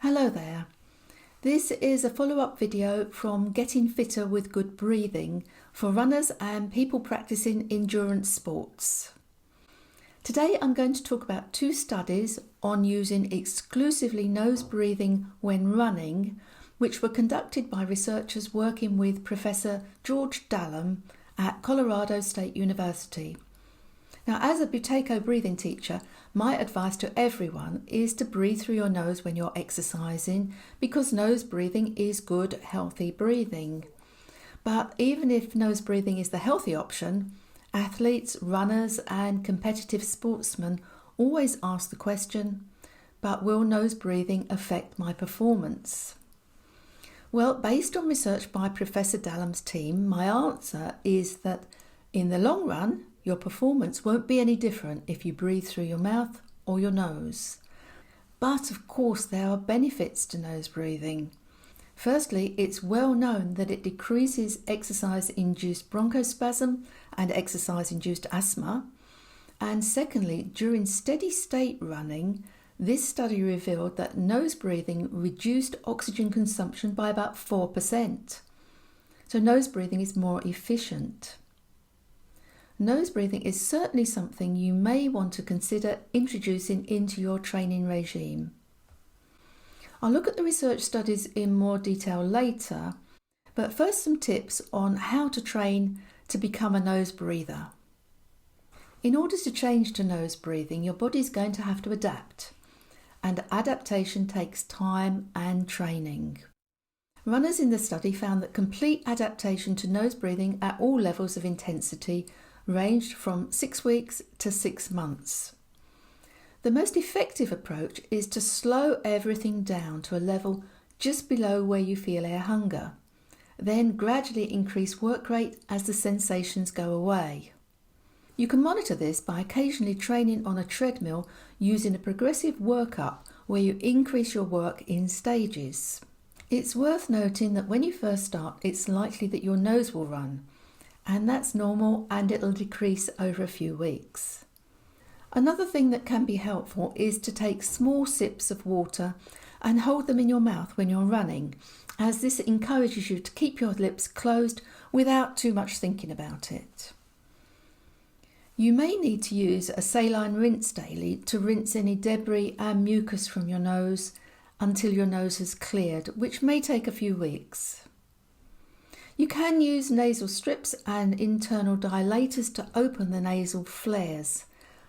Hello there. This is a follow-up video from Getting Fitter with Good Breathing for runners and people practicing endurance sports. Today I'm going to talk about two studies on using exclusively nose breathing when running, which were conducted by researchers working with Professor George Dallam at Colorado State University. Now, as a Buteyko breathing teacher, my advice to everyone is to breathe through your nose when you're exercising because nose breathing is good, healthy breathing. But even if nose breathing is the healthy option, athletes, runners and competitive sportsmen always ask the question, but will nose breathing affect my performance? Well, based on research by Professor Dallam's team, my answer is that in the long run, your performance won't be any different if you breathe through your mouth or your nose. But of course there are benefits to nose breathing. Firstly, it's well known that it decreases exercise-induced bronchospasm and exercise-induced asthma. And secondly, during steady-state running, this study revealed that nose breathing reduced oxygen consumption by about 4%. So nose breathing is more efficient. Nose breathing is certainly something you may want to consider introducing into your training regime. I'll look at the research studies in more detail later, but first some tips on how to train to become a nose breather. In order to change to nose breathing, your body's going to have to adapt, and adaptation takes time and training. Runners in the study found that complete adaptation to nose breathing at all levels of intensity ranged from 6 weeks to 6 months. The most effective approach is to slow everything down to a level just below where you feel air hunger, then gradually increase work rate as the sensations go away. You can monitor this by occasionally training on a treadmill using a progressive workup where you increase your work in stages. It's worth noting that when you first start, it's likely that your nose will run, and that's normal and it'll decrease over a few weeks. Another thing that can be helpful is to take small sips of water and hold them in your mouth when you're running, as this encourages you to keep your lips closed without too much thinking about it. You may need to use a saline rinse daily to rinse any debris and mucus from your nose until your nose has cleared, which may take a few weeks. You can use nasal strips and internal dilators to open the nasal flares,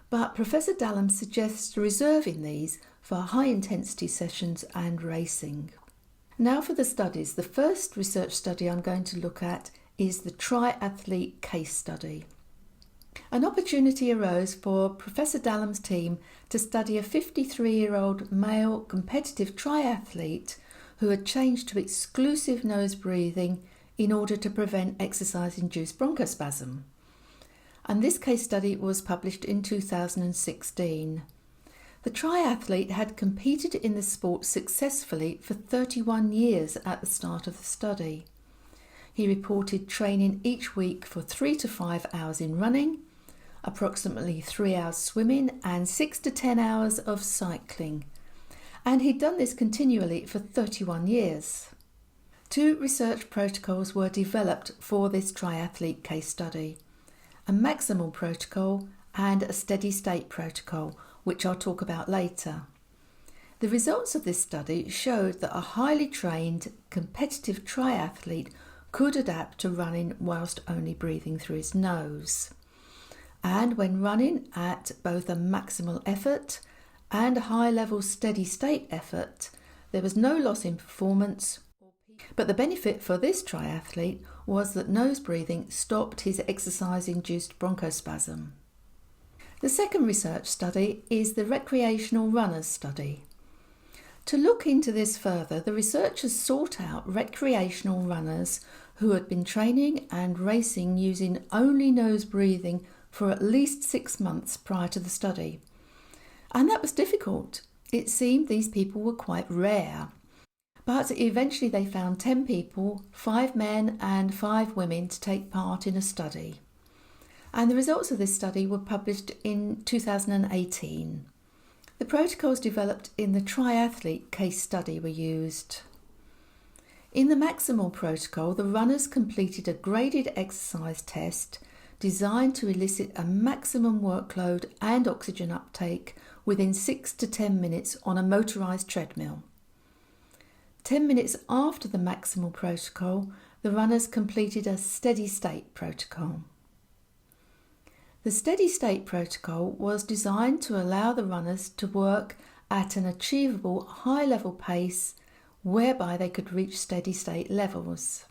but Professor Dallam suggests reserving these for high-intensity sessions and racing. Now for the studies. The first research study I'm going to look at is the Triathlete case study. An opportunity arose for Professor Dallam's team to study a 53-year-old male competitive triathlete who had changed to exclusive nose breathing in order to prevent exercise-induced bronchospasm. And this case study was published in 2016. The triathlete had competed in the sport successfully for 31 years at the start of the study. He reported training each week for 3 to 5 hours in running, approximately 3 hours swimming and 6 to 10 hours of cycling. And he'd done this continually for 31 years. 2 research protocols were developed for this triathlete case study, a maximal protocol and a steady state protocol, which I'll talk about later. The results of this study showed that a highly trained competitive triathlete could adapt to running whilst only breathing through his nose. And when running at both a maximal effort and a high-level steady state effort, there was no loss in performance. But the benefit for this triathlete was that nose breathing stopped his exercise-induced bronchospasm. The second research study is the Recreational runners study. To look into this further, the researchers sought out recreational runners who had been training and racing using only nose breathing for at least 6 months prior to the study. And that was difficult. It seemed these people were quite rare. But eventually they found 10 people, 5 men and 5 women, to take part in a study. And the results of this study were published in 2018. The protocols developed in the Triathlete case study were used. In the maximal protocol, the runners completed a graded exercise test designed to elicit a maximum workload and oxygen uptake within 6 to 10 minutes on a motorised treadmill. 10 minutes after the maximal protocol, the runners completed a steady state protocol. The steady state protocol was designed to allow the runners to work at an achievable high level pace whereby they could reach steady state levels.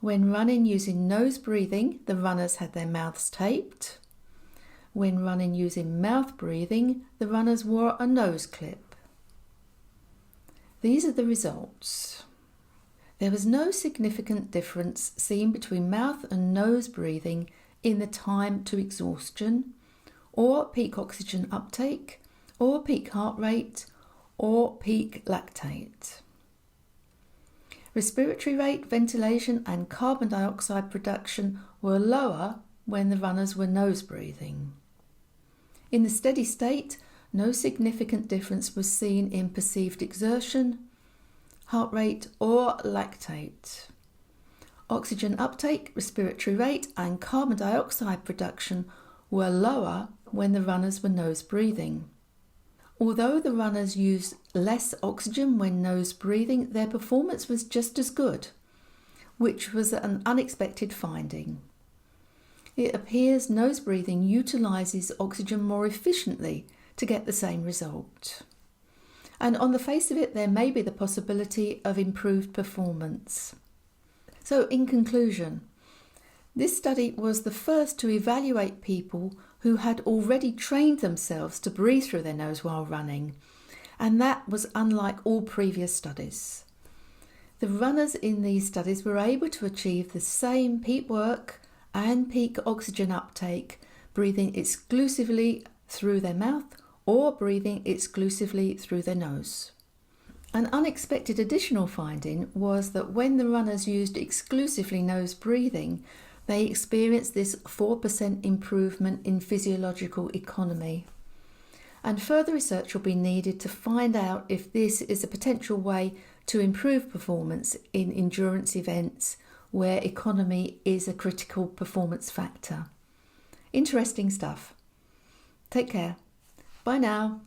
When running using nose breathing, the runners had their mouths taped. When running using mouth breathing, the runners wore a nose clip. These are the results. There was no significant difference seen between mouth and nose breathing in the time to exhaustion, or peak oxygen uptake, or peak heart rate, or peak lactate. Respiratory rate, ventilation and carbon dioxide production were lower when the runners were nose breathing. In the steady state, no significant difference was seen in perceived exertion, heart rate or lactate. Oxygen uptake, respiratory rate and carbon dioxide production were lower when the runners were nose breathing. Although the runners used less oxygen when nose breathing, their performance was just as good, which was an unexpected finding. It appears nose breathing utilises oxygen more efficiently to get the same result. And on the face of it, there may be the possibility of improved performance. So in conclusion, this study was the first to evaluate people who had already trained themselves to breathe through their nose while running, and that was unlike all previous studies. The runners in these studies were able to achieve the same peak work and peak oxygen uptake, breathing exclusively through their mouth or breathing exclusively through their nose. An unexpected additional finding was that when the runners used exclusively nose breathing, they experienced this 4% improvement in physiological economy. And further research will be needed to find out if this is a potential way to improve performance in endurance events where economy is a critical performance factor. Interesting stuff. Take care. Bye now.